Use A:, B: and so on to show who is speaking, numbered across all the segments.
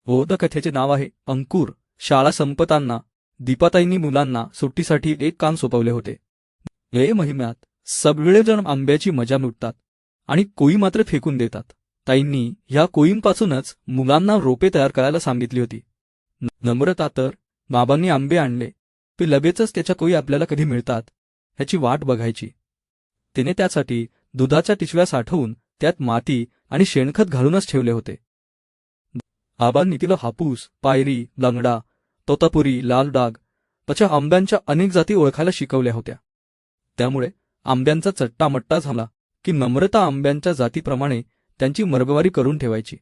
A: बोधकथेचे नाव आहे अंकुर. शाळा संपताना दीपाताईंनी मुलांना सुट्टीसाठी एक काम सोपवले होते. या महिन्यात सगळेजण आंब्याची मजा लुटतात आणि कोई मात्र फेकून देतात. ताईंनी ह्या कोईंपासूनच मुलांना रोपे तयार करायला सांगितली होती. नम्रता तर बाबांनी आंबे आणले ते लगेचच त्याच्या कोई आपल्याला कधी मिळतात ह्याची वाट बघायची. तिने त्यासाठी दुधाच्या पिशव्या साठवून त्यात माती आणि शेणखत घालूनच ठेवले होते. बाबांनी तिला हापूस, पायरी, लंगडा, तोतापुरी, लाल डाग तशा आंब्यांच्या अनेक जाती ओळखायला शिकवल्या होत्या. त्यामुळे आंब्यांचा चट्टामट्टा झाला की नम्रता आंब्यांच्या जातीप्रमाणे त्यांची मरगवारी करून ठेवायची.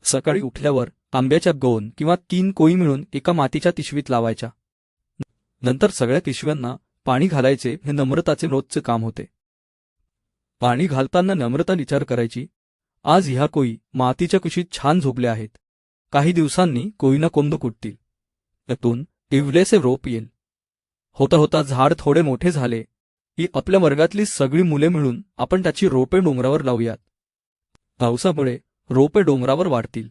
A: सकाळी उठल्यावर आंब्याच्या 2 किंवा 3 कोई मिळून एका मातीच्या पिशवीत लावायच्या. नंतर सगळ्या पिशव्यांना पाणी घालायचे हे नम्रताचे रोजचे काम होते. पाणी घालताना नम्रता विचार करायची, आज ह्या कोई मातीच्या कुशीत छान झोपल्या आहेत. काही दिवसांनी कोईना कोंब कुटतील, त्यातून इवलेसे रोप येईल. होता होता झाड थोडे मोठे झाले की आपल्या वर्गातली सगळी मुले मिळून आपण त्याची रोपे डोंगरावर लावूयात. पावसामुळे रोपे डोंगरावर वाढतील,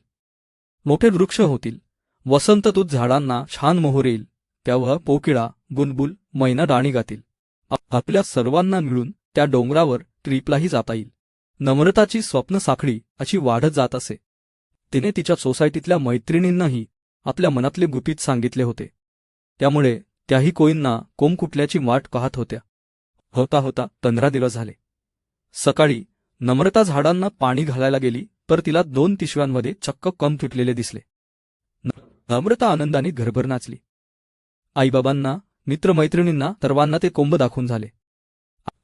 A: मोठे वृक्ष होतील. वसंत ऋतूत झाडांना छान मोहर येईल. तेव्हा पोकिळा, बुलबुल, मैना डाणी गातील. आपल्या सर्वांना मिळून त्या डोंगरावर ट्रिपलाही जाता येईल. नम्रताची स्वप्न साखळी अशी वाढत जात असे. तिने तिच्या सोसायटीतल्या मैत्रिणींनाही आपल्या मनातले गुपित सांगितले होते. त्यामुळे त्याही कोईंना कोंब कुटल्याची वाट पाहत होत्या. होता होता 15 दिवस झाले. सकाळी नम्रता झाडांना पाणी घालायला गेली तर तिला 2 पिशव्यांमध्ये चक्क कोंब तुटलेले दिसले. नम्रता आनंदाने घरभर नाचली. आईबाबांना, मित्रमैत्रिणींना सर्वांना ते कोंब दाखवून झाले.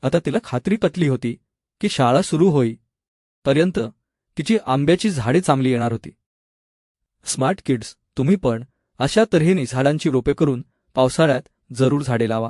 A: आता तिला खात्री पटली होती की शाळा सुरू होईपर्यंत तिची आंब्याची झाडे चांगली येणार होती. स्मार्ट किड्स, तुम्ही पण अशा तऱ्हेने झाडांची रोपे करून पावसाळ्यात जरूर झाडे लावा.